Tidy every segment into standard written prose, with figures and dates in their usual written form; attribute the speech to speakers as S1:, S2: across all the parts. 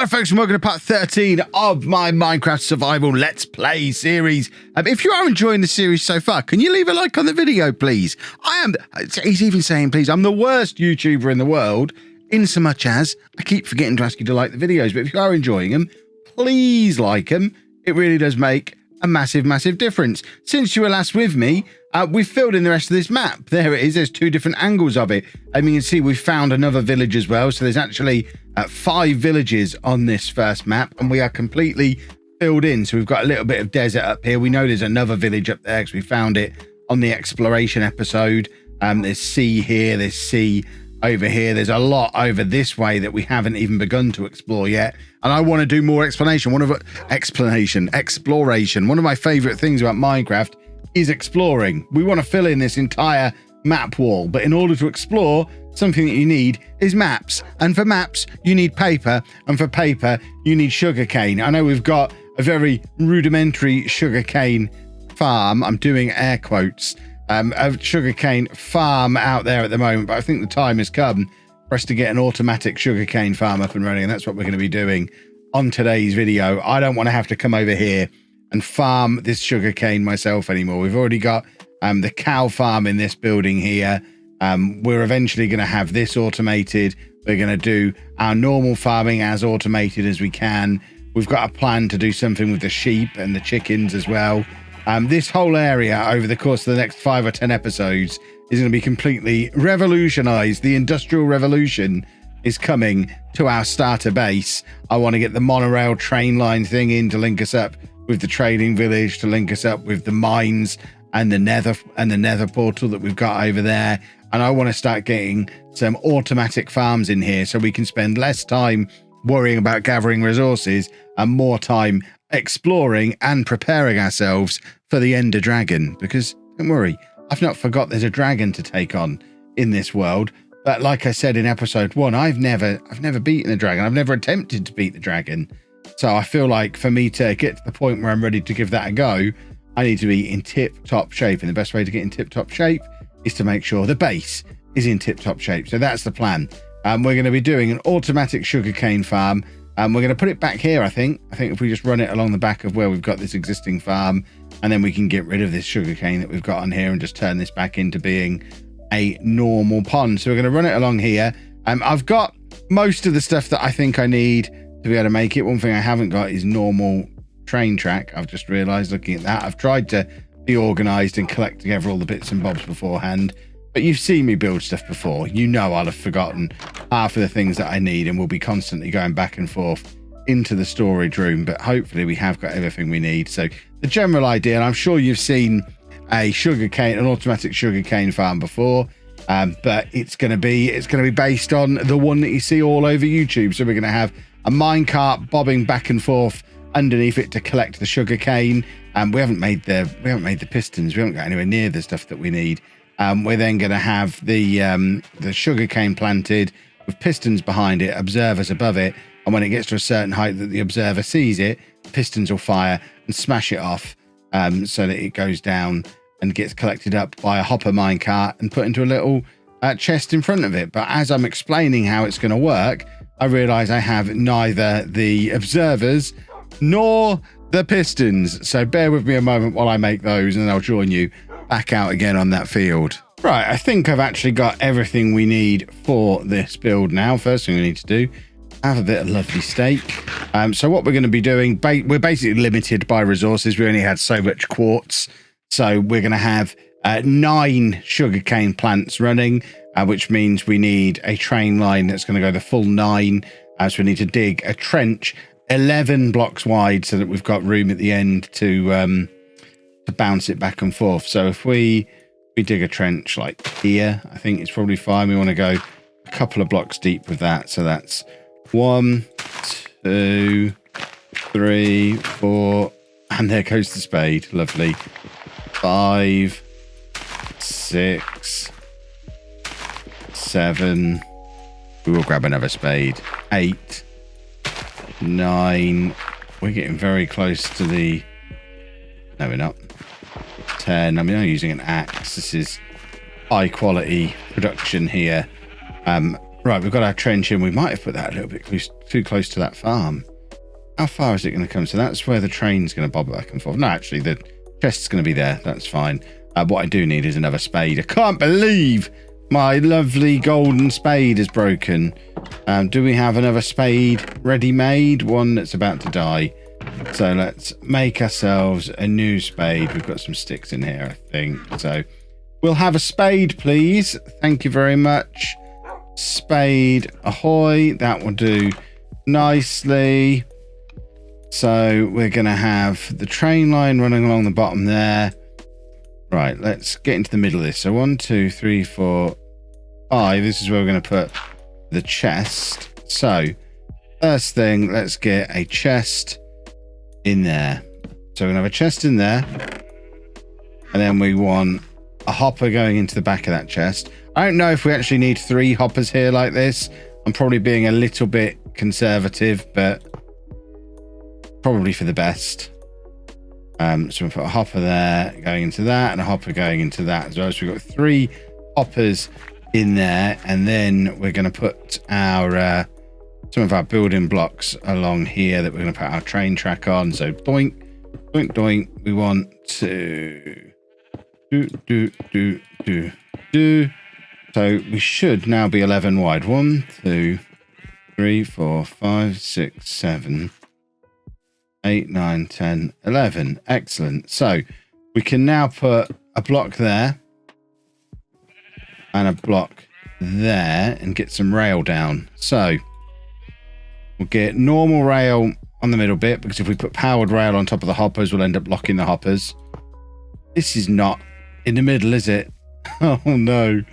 S1: Hello folks and welcome to part 13 of my Minecraft Survival Let's Play series. If you are enjoying the series so far, can you leave a like on the video, please? He's even saying, please, I'm the worst YouTuber in the world, in so much as I keep forgetting to ask you to like the videos. But if you are enjoying them, please like them. It really does make a massive, massive difference. Since you were last with me, we've filled in the rest of this map. There it is. There's two different angles of it. And you can see we've found another village as well. So there's actually 5 villages on this first map, and we are completely filled in. So we've got a little bit of desert up here. We know there's another village up there because we found it on the exploration episode. There's sea here. There's sea over here. There's a lot over this way that we haven't even begun to explore yet. And I want to do more exploration. Exploration. One of my favorite things about Minecraft is exploring. We want to fill in this entire map wall, but in order to explore, something that you need is maps. And for maps, you need paper. And for paper, you need sugarcane. I know we've got a very rudimentary sugarcane farm. I'm doing air quotes. A sugarcane farm out there at the moment, but I think the time has come for us to get an automatic sugarcane farm up and running, and that's what we're going to be doing on today's video. I don't want to have to come over here and farm this sugarcane myself anymore. We've already got the cow farm in this building here. We're eventually going to have this automated. We're going to do our normal farming as automated as we can. We've got a plan to do something with the sheep and the chickens as well. This whole area over the course of the next 5 or 10 episodes is going to be completely revolutionized. The Industrial Revolution is coming to our starter base. I want to get the monorail train line thing in to link us up with the trading village, to link us up with the mines and the nether portal that we've got over there. And I want to start getting some automatic farms in here so we can spend less time worrying about gathering resources and more time exploring and preparing ourselves for the Ender Dragon. Because don't worry, I've not forgot there's a dragon to take on in this world. But like I said in episode 1, I've never beaten the dragon. I've never attempted to beat the dragon. So I feel like for me to get to the point where I'm ready to give that a go, I need to be in tip-top shape. And the best way to get in tip-top shape is to make sure the base is in tip-top shape. So that's the plan. We're going to be doing an automatic sugarcane farm. We're going to put it back here, I think. I think if we just run it along the back of where we've got this existing farm, and then we can get rid of this sugarcane that we've got on here and just turn this back into being a normal pond. So we're going to run it along here. I've got most of the stuff that I think I need to be able to make it. One thing I haven't got is normal train track. I've just realized looking at that. I've tried to be organized and collect together all the bits and bobs beforehand, but you've seen me build stuff before. You know I'll have forgotten half of the things that I need, and we'll be constantly going back and forth into the storage room, but hopefully we have got everything we need. So the general idea, and I'm sure you've seen an automatic sugarcane farm before, but it's going to be based on the one that you see all over YouTube. So we're going to have a minecart bobbing back and forth underneath it to collect the sugarcane. We haven't made the pistons. We haven't got anywhere near the stuff that we need. We're then going to have the sugarcane planted with pistons behind it, observers above it, and when it gets to a certain height that the observer sees it, pistons will fire and smash it off, so that it goes down and gets collected up by a hopper minecart and put into a little chest in front of it. But as I'm explaining how it's going to work, I realise I have neither the observers nor the pistons. So bear with me a moment while I make those, and then I'll join you back out again on that field. Right, I think I've actually got everything we need for this build now. First thing we need to do, have a bit of lovely steak. So what we're going to be doing, we're basically limited by resources. We only had so much quartz. So we're going to have 9 sugarcane plants running, which means we need a train line that's going to go the full 9. So we need to dig a trench 11 blocks wide so that we've got room at the end to bounce it back and forth. So if we dig a trench like here, I think it's probably fine. We want to go a couple of blocks deep with that. So that's 1, 2, 3, 4, and there goes the spade. Lovely. 5, 6, 7. We will grab another spade. 8, 9. We're getting very close to the... No, we're not. 10. I mean, I'm using an axe. This is high quality production here. Right, we've got our trench in. We might have put that a little bit too close to that farm. How far is it going to come? So that's where the train's going to bob back and forth. No, actually, the chest's going to be there. That's fine. What I do need is another spade. I can't believe my lovely golden spade is broken. Do we have another spade ready-made? One that's about to die. So let's make ourselves a new spade. We've got some sticks in here, I think. So we'll have a spade, please. Thank you very much. Spade ahoy. That will do nicely. So we're going to have the train line running along the bottom there. Right, let's get into the middle of this. So 1, 2, 3, 4, 5. This is where we're going to put the chest. So first thing, let's get a chest in there. So we're going to have a chest in there. And then we want a hopper going into the back of that chest. I don't know if we actually need 3 hoppers here like this. I'm probably being a little bit conservative, but probably for the best. So we'll put a hopper there going into that and a hopper going into that as well. So we've got 3 hoppers in there, and then we're going to put our some of our building blocks along here that we're going to put our train track on. So doink, doink, doink. We want to do. So we should now be 11 wide. 1, 2, 3, 4, 5, 6, 7, 8, 9, 10, 11. Excellent. So we can now put a block there and a block there and get some rail down. So we'll get normal rail on the middle bit, because if we put powered rail on top of the hoppers, we'll end up blocking the hoppers. This is not in the middle, is it? Oh no,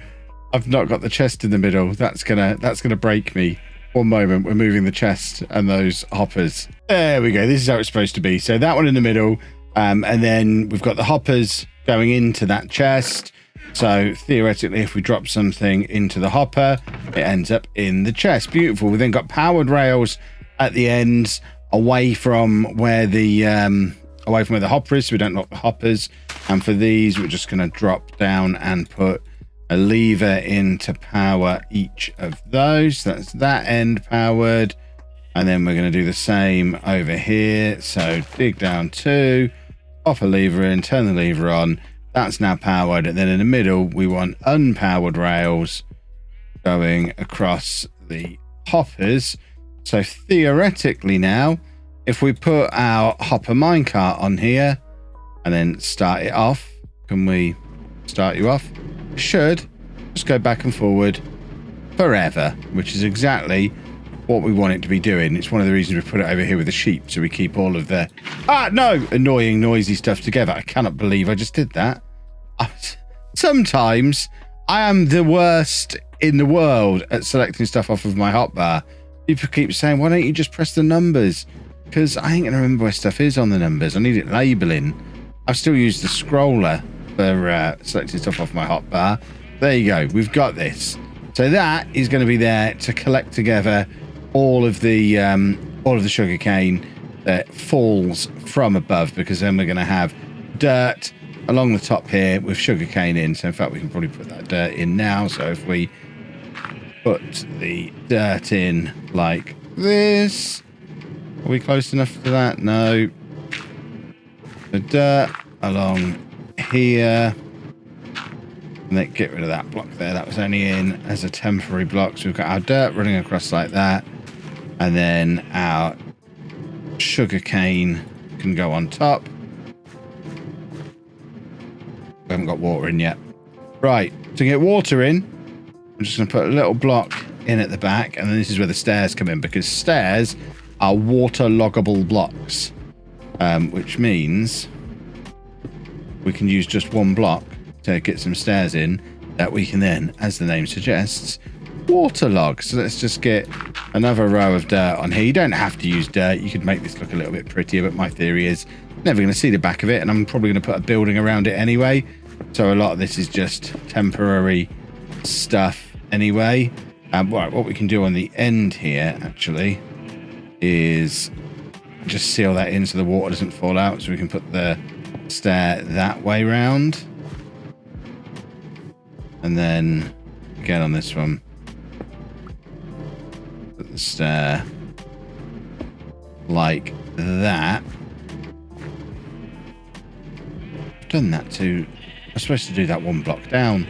S1: I've not got the chest in the middle. That's gonna break me. One moment, we're moving the chest and those hoppers. There we go. This is how it's supposed to be. So that one in the middle, and then we've got the hoppers going into that chest. So theoretically, if we drop something into the hopper, it ends up in the chest. Beautiful. We then got powered rails at the ends away from where the hopper is, so we don't lock the hoppers. And for these, we're just going to drop down and put a lever in to power each of those. That's that end powered. And then we're going to do the same over here. So dig down 2, pop a lever in, turn the lever on. That's now powered. And then in the middle, we want unpowered rails going across the hoppers. So theoretically now, if we put our hopper minecart on here and then start it off, can we start you off? Should just go back and forward forever, which is exactly what we want it to be doing. It's one of the reasons we put it over here with the sheep, so we keep all of the annoying noisy stuff together. I cannot believe I just did that. Sometimes I am the worst in the world at selecting stuff off of my hotbar. People keep saying, why don't you just press the numbers? Because I ain't gonna remember where stuff is on the numbers. I need it labeling. I've still used the scroller for selecting stuff off my hotbar. There you go. We've got this. So that is going to be there to collect together all of the sugar cane that falls from above, because then we're going to have dirt along the top here with sugar cane in. So in fact, we can probably put that dirt in now. So if we put the dirt in like this, are we close enough to that? No. The dirt along here, and then get rid of that block there. That was only in as a temporary block. So we've got our dirt running across like that, and then our sugar cane can go on top. We haven't got water in yet. Right, to get water in, I'm just going to put a little block in at the back, and then this is where the stairs come in, because stairs are waterloggable blocks, which means we can use just one block to get some stairs in that we can then, as the name suggests, waterlog. So let's just get another row of dirt on here. You don't have to use dirt. You could make this look a little bit prettier, but my theory is never going to see the back of it, and I'm probably going to put a building around it anyway. So a lot of this is just temporary stuff anyway. Right, what we can do on the end here actually is just seal that in so the water doesn't fall out, so we can put the stair that way round. And then again on this one, like that. I've done that too. I'm supposed to do that one block down.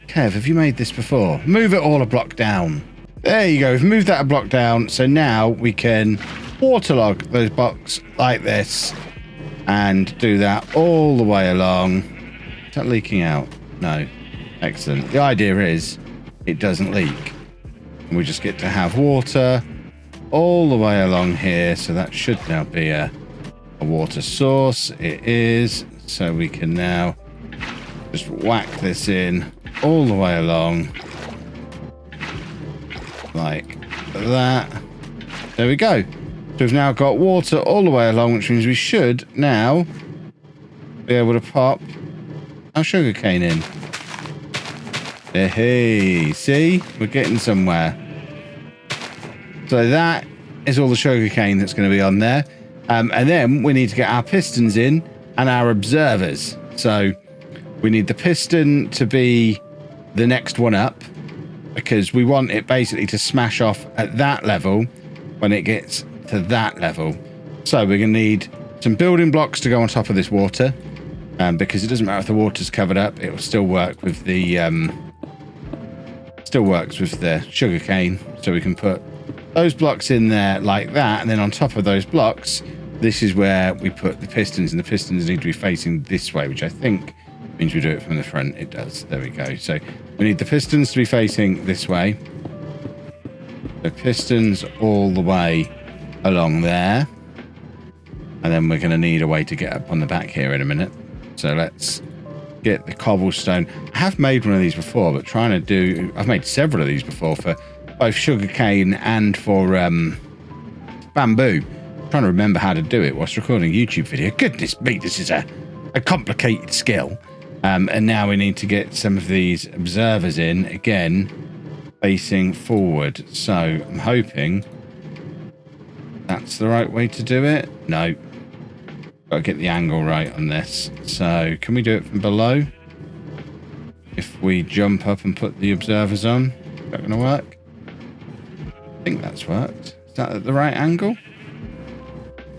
S1: Kev, have you made this before? Move it all a block down. There you go. We've moved that a block down. So now we can waterlog those blocks like this and do that all the way along. Is that leaking out? No. Excellent. The idea is it doesn't leak. And we just get to have water all the way along here. So that should now be a water source. It is. So we can now just whack this in all the way along like that. There we go. So we've now got water all the way along, which means we should now be able to pop our sugarcane in. Hey, see? We're getting somewhere. So that is all the sugarcane that's going to be on there. And then we need to get our pistons in and our observers. So we need the piston to be the next one up, because we want it basically to smash off at that level when it gets to that level. So we're going to need some building blocks to go on top of this water, because it doesn't matter if the water's covered up, it will still work with the sugar cane. So we can put those blocks in there like that, and then on top of those blocks, this is where we put the pistons, and the pistons need to be facing this way, which I think means we do it from the front. It does. There we go. So we need the pistons to be facing this way. The pistons all the way along there. And then we're going to need a way to get up on the back here in a minute. So let's get the cobblestone. I have made one of these before, but I've made several of these before for both sugarcane and for bamboo. I'm trying to remember how to do it whilst recording a YouTube video. Goodness me, this is a complicated skill. And now we need to get some of these observers in again, facing forward. So I'm hoping that's the right way to do it. No, got to get the angle right on this. So can we do it from below? If we jump up and put the observers on, is that going to work? I think that's worked. Is that at the right angle?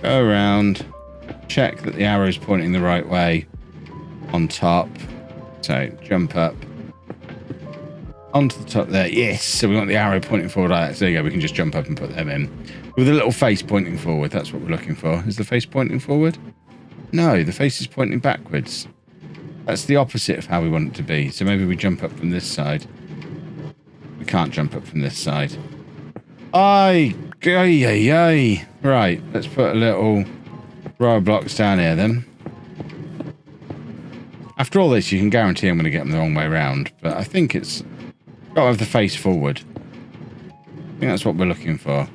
S1: Go around, check that the arrow is pointing the right way on top. So jump up onto the top there. Yes. So we want the arrow pointing forward. Right, so there you go. We can just jump up and put them in with a little face pointing forward. That's what we're looking for. Is the face pointing forward? No, the face is pointing backwards. That's the opposite of how we want it to be. So maybe we jump up from this side. We can't jump up from this side. Aye. Right, let's put a little row of blocks down here then. After all this, you can guarantee I'm going to get them the wrong way around, but I think it's got to have the face forward. I think that's what we're looking for.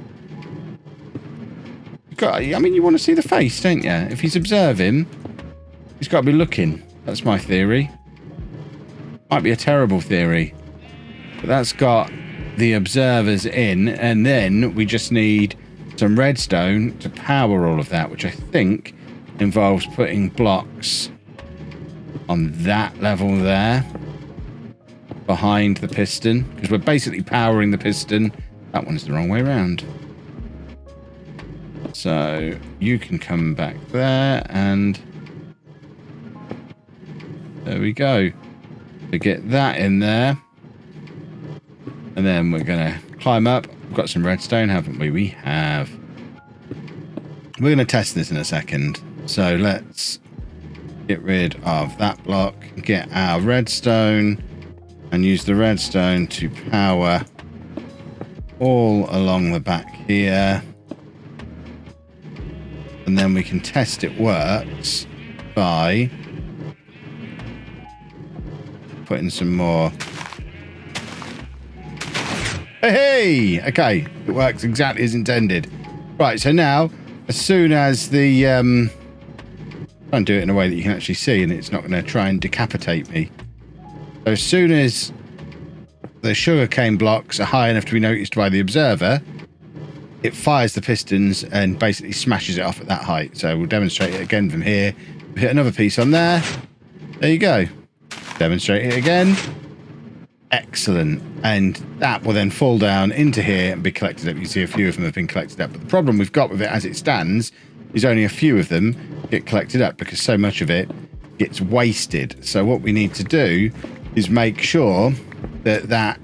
S1: You want to see the face, don't you? If he's observing, he's got to be looking. That's my theory. Might be a terrible theory, but that's got the observers in, and then we just need some redstone to power all of that, which I think involves putting blocks on that level there behind the piston, because we're basically powering the piston. That one's the wrong way around. So you can come back there, and there we go. To get that in there, and then we're gonna climb up. We've got some redstone, haven't we? We have. We're gonna test this in a second. So let's get rid of that block, get our redstone, and use the redstone to power all along the back here. And then we can test it works by putting some more. Hey! Okay, it works exactly as intended. Right, so now, as soon as the... try and do it in a way that you can actually see, and it's not going to try and decapitate me. So as soon as the sugarcane blocks are high enough to be noticed by the observer, it fires the pistons and basically smashes it off at that height. So we'll demonstrate it again from here. We'll hit another piece on there. There you go. Demonstrate it again. Excellent. And that will then fall down into here and be collected up. You see a few of them have been collected up. But the problem we've got with it as it stands is only a few of them get collected up because so much of it gets wasted. So what we need to do is make sure that that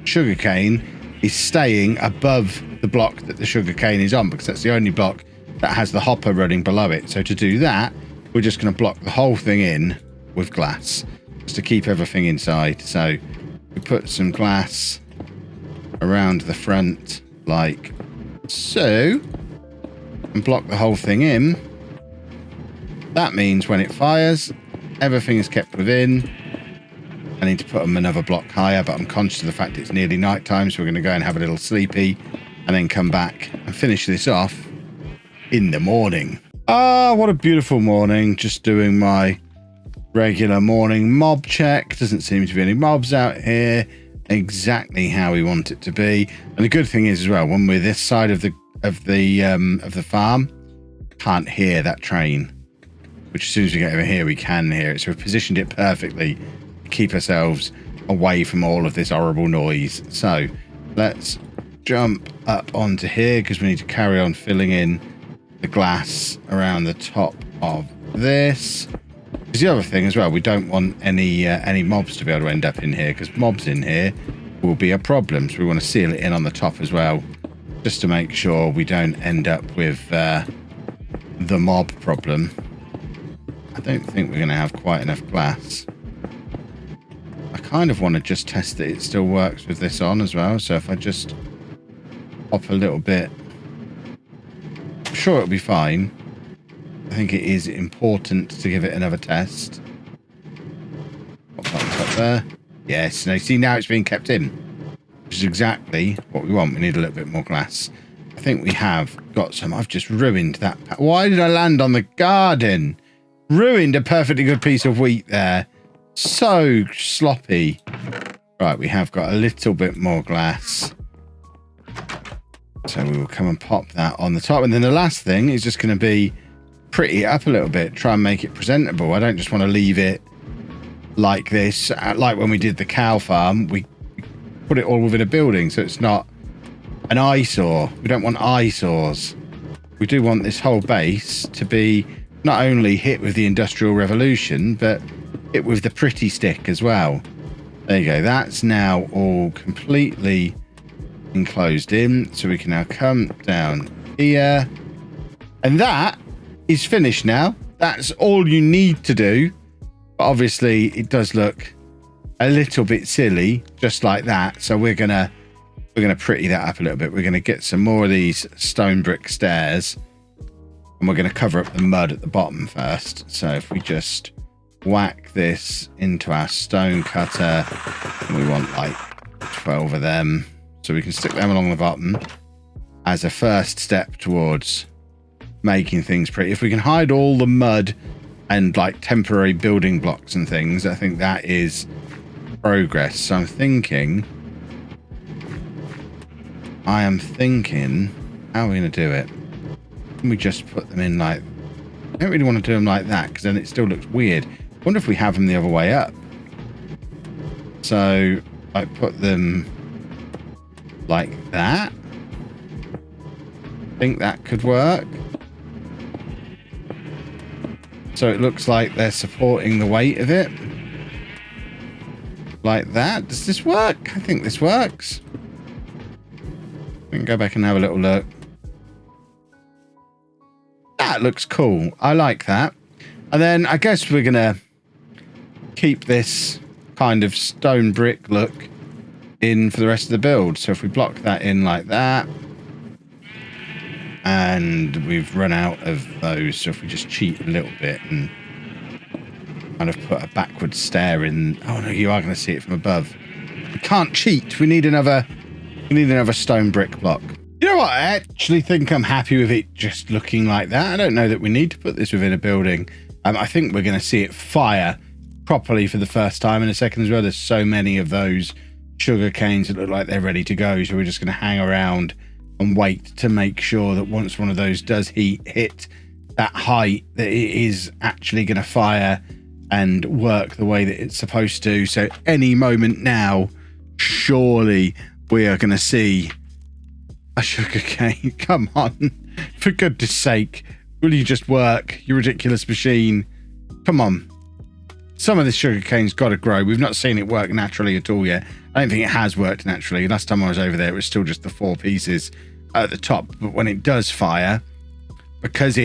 S1: sugarcane is staying above the block that the sugarcane is on, because that's the only block that has the hopper running below it. So to do that, we're just going to block the whole thing in with glass just to keep everything inside. So we put some glass around the front like so and block the whole thing in. That means when it fires, everything is kept within. I need to put them another block higher, but I'm conscious of the fact it's nearly night time, so we're going to go and have a little sleepy and then come back and finish this off in the morning. Ah, what a beautiful morning. Just doing my regular morning mob check. Doesn't seem to be any mobs out here. Exactly how we want it to be. And the good thing is as well, when we're this side of the farm, can't hear that train. Which as soon as we get over here, we can hear it. So we've positioned it perfectly to keep ourselves away from all of this horrible noise. So let's jump up onto here because we need to carry on filling in the glass around the top of this. Because the other thing as well, we don't want any mobs to be able to end up in here, because mobs in here will be a problem. So we want to seal it in on the top as well, just to make sure we don't end up with the mob problem. I don't think we're going to have quite enough glass. I kind of want to just test that it still works with this on as well. So if I just hop a little bit, I'm sure it'll be fine. I think it is important to give it another test. Pop that on top there. Yes, no, see, now it's being kept in, which is exactly what we want. We need a little bit more glass. I think we have got some. I've just ruined that. Why did I land on the garden? Ruined a perfectly good piece of wheat there. So sloppy. Right, we have got a little bit more glass. So we will come and pop that on the top. And then the last thing is just going to be pretty it up a little bit. Try and make it presentable. I don't just want to leave it like this. Like when we did the cow farm, we put it all within a building. So it's not an eyesore. We don't want eyesores. We do want this whole base to be not only hit with the Industrial Revolution, but hit with the pretty stick as well. There you go. That's now all completely enclosed in. So we can now come down here. And that is finished now. That's all you need to do. But obviously, it does look a little bit silly, just like that. So we're gonna pretty that up a little bit. We're gonna get some more of these stone brick stairs. And we're going to cover up the mud at the bottom first. So if we just whack this into our stone cutter, and we want like 12 of them, so we can stick them along the bottom as a first step towards making things pretty. If we can hide all the mud and like temporary building blocks and things, I think that is progress. So I'm thinking, how are we going to do it? We just put them in like, I don't really want to do them like that because then it still looks weird. I wonder if we have them the other way up. So I put them like that. I think that could work. So it looks like they're supporting the weight of it. Like that. Does this work? I think this works. We can go back and have a little look. That looks cool. I like that. And then I guess we're going to keep this kind of stone brick look in for the rest of the build. So if we block that in like that, and we've run out of those. So if we just cheat a little bit and kind of put a backward stair in. Oh no, you are going to see it from above. We can't cheat. We need another stone brick block. You know what? I actually think I'm happy with it just looking like that. I don't know that we need to put this within a building. I think we're going to see it fire properly for the first time in a second as well. There's so many of those sugar canes that look like they're ready to go. So we're just going to hang around and wait to make sure that once one of those does hit that height, that it is actually going to fire and work the way that it's supposed to. So any moment now, surely we are going to see a sugarcane. Come on, for goodness sake, will you just work, you ridiculous machine? Come on. Some of this sugarcane's got to grow. We've not seen it work naturally at all yet. I don't think it has worked naturally. Last time I was over there, it was still just the 4 pieces at the top. But when it does fire, because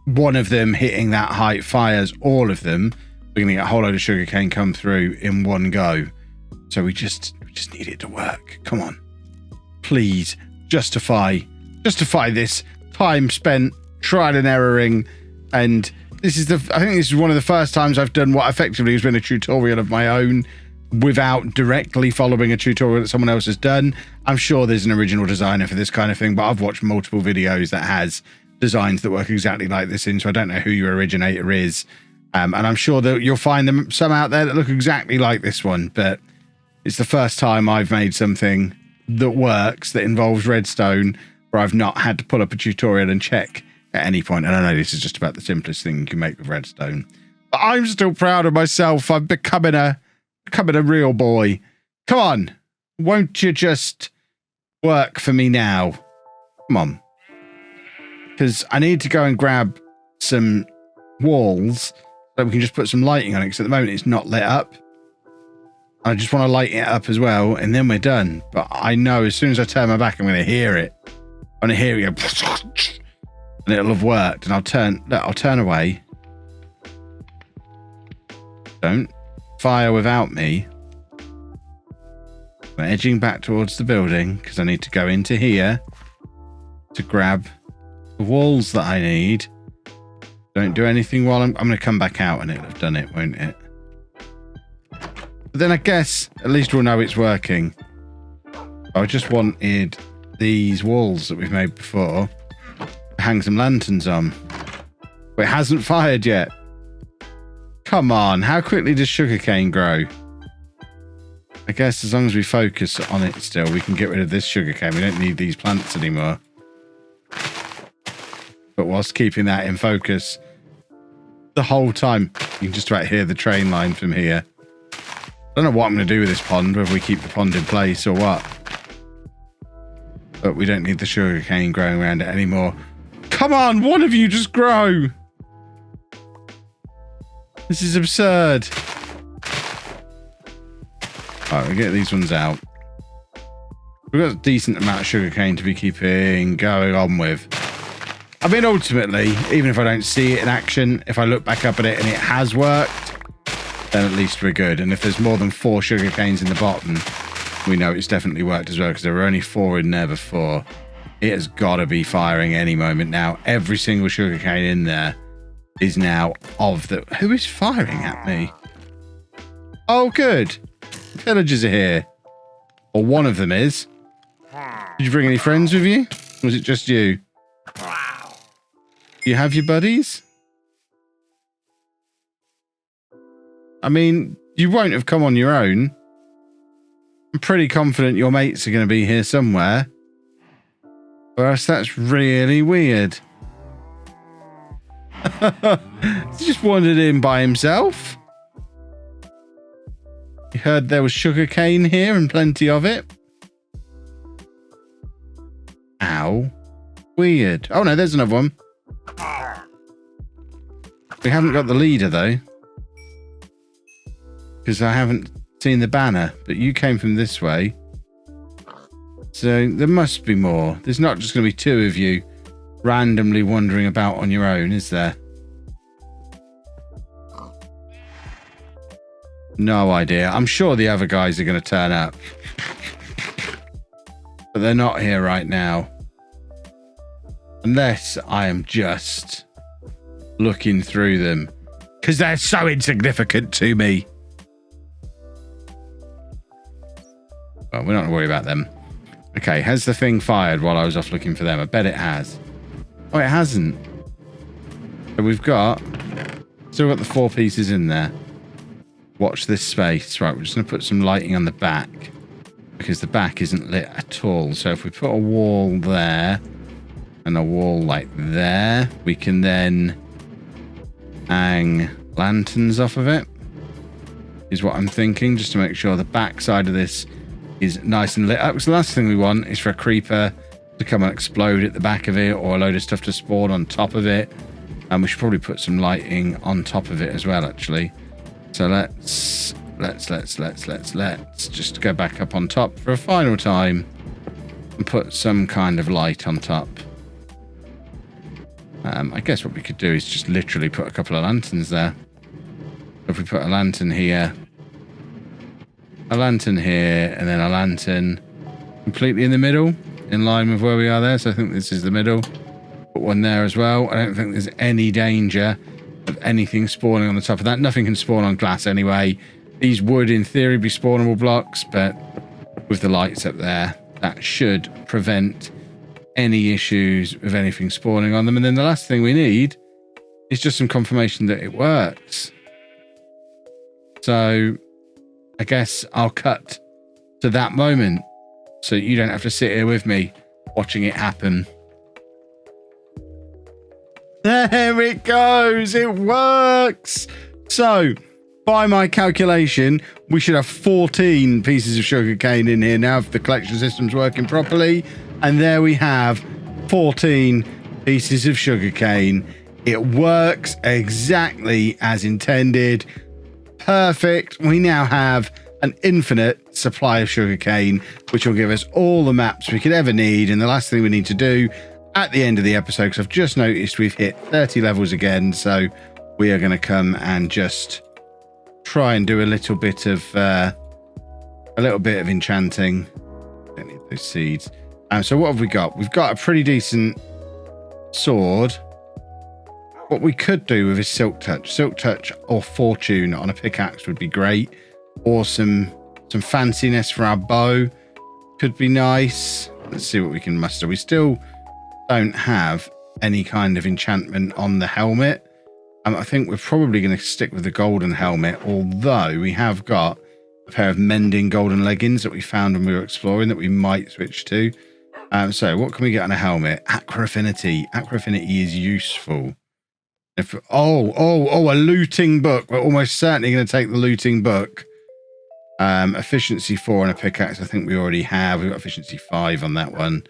S1: one of them hitting that height fires all of them, we're going to get a whole load of sugarcane come through in one go. So we just need it to work. Come on. Please justify this time spent trial and erroring. And I think this is one of the first times I've done what effectively has been a tutorial of my own without directly following a tutorial that someone else has done. I'm sure there's an original designer for this kind of thing, but I've watched multiple videos that has designs that work exactly like this so I don't know who your originator is. And I'm sure that you'll find some out there that look exactly like this one, but it's the first time I've made something that works that involves redstone where I've not had to pull up a tutorial and check at any point. And I know this is just about the simplest thing you can make with redstone, but I'm still proud of myself. I'm becoming a real boy. Come on, won't you just work for me now? Come on, because I need to go and grab some walls so we can just put some lighting on it, because at the moment it's not lit up. I just want to light it up as well, and then we're done. But I know as soon as I turn my back, I'm going to hear it. I'm going to hear it go, and it'll have worked. And I'll turn away. Don't fire without me. I'm edging back towards the building because I need to go into here to grab the walls that I need. Don't do anything while I'm going to come back out and it'll have done it, won't it? But then I guess at least we'll know it's working. I just wanted these walls that we've made before to hang some lanterns on. But it hasn't fired yet. Come on, how quickly does sugarcane grow? I guess as long as we focus on it still, we can get rid of this sugarcane. We don't need these plants anymore. But whilst keeping that in focus the whole time, you can just about hear the train line from here. I don't know what I'm going to do with this pond, whether we keep the pond in place or what. But we don't need the sugarcane growing around it anymore. Come on, one of you just grow! This is absurd. Alright, we'll get these ones out. We've got a decent amount of sugarcane to be keeping going on with. I mean, ultimately, even if I don't see it in action, if I look back up at it and it has worked, then at least we're good. And if there's more than 4 sugar canes in the bottom, we know it's definitely worked as well, because there were only 4 in there before. It has got to be firing any moment now. Every single sugar cane in there is now of the... Who is firing at me? Oh, good. Villagers are here. Or one of them is. Did you bring any friends with you? Or was it just you? You have your buddies? I mean, you won't have come on your own. I'm pretty confident your mates are going to be here somewhere. Or else that's really weird. He just wandered in by himself. You heard there was sugar cane here and plenty of it. Ow. Weird. Oh no, there's another one. We haven't got the leader though, because I haven't seen the banner, but you came from this way. So there must be more. There's not just going to be 2 of you randomly wandering about on your own, is there? No idea. I'm sure the other guys are going to turn up. But they're not here right now. Unless I am just looking through them. Because they're so insignificant to me. Well, we're not going to worry about them. Okay, has the thing fired while I was off looking for them? I bet it has. Oh, it hasn't. So we've still got the 4 pieces in there. Watch this space. Right, we're just going to put some lighting on the back, because the back isn't lit at all. So if we put a wall there and a wall like there, we can then hang lanterns off of it, is what I'm thinking, just to make sure the back side of this is nice and lit up. So the last thing we want is for a creeper to come and explode at the back of it, or a load of stuff to spawn on top of it. And we should probably put some lighting on top of it as well, actually. So let's just go back up on top for a final time and put some kind of light on top. I guess what we could do is just literally put a couple of lanterns there. If we put a lantern here, and then a lantern completely in the middle, in line with where we are there. So I think this is the middle. Put one there as well. I don't think there's any danger of anything spawning on the top of that. Nothing can spawn on glass anyway. These would, in theory, be spawnable blocks, but with the lights up there, that should prevent any issues with anything spawning on them. And then the last thing we need is just some confirmation that it works. So I guess I'll cut to that moment so you don't have to sit here with me watching it happen. There it goes. It works. So by my calculation, we should have 14 pieces of sugarcane in here now if the collection system's working properly. And there we have 14 pieces of sugarcane. It works exactly as intended. Perfect. We now have an infinite supply of sugarcane, which will give us all the maps we could ever need. And the last thing we need to do at the end of the episode, because I've just noticed we've hit 30 levels again, so we are going to come and just try and do a little bit of enchanting. Don't need those seeds. So what have we got? We've got a pretty decent sword. What we could do with is silk touch or fortune on a pickaxe would be great, or some fanciness for our bow could be nice. Let's see what we can muster. We still don't have any kind of enchantment on the helmet. I think we're probably going to stick with the golden helmet, although we have got a pair of mending golden leggings that we found when we were exploring that we might switch to. So what can we get on a helmet? Aqua Affinity. Aqua Affinity is useful. A looting book. We're almost certainly going to take the looting book. Efficiency 4 on a pickaxe. I think we already have. We've got efficiency 5 on that one.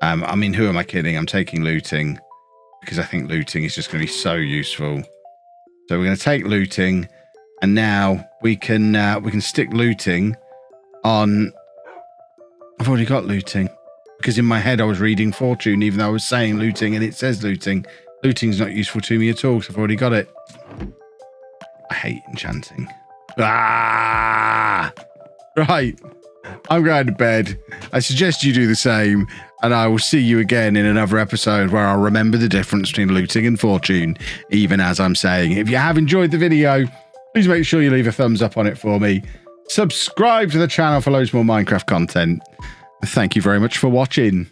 S1: I mean, who am I kidding? I'm taking looting because I think looting is just going to be so useful. So we're going to take looting, and now we can stick looting on. I've already got looting because in my head I was reading fortune, even though I was saying looting, and it says looting. Looting's not useful to me at all because I've already got it. I hate enchanting. Right. I'm going to bed. I suggest you do the same, and I will see you again in another episode where I'll remember the difference between looting and fortune, even as I'm saying. If you have enjoyed the video, please make sure you leave a thumbs up on it for me. Subscribe to the channel for loads more Minecraft content. Thank you very much for watching.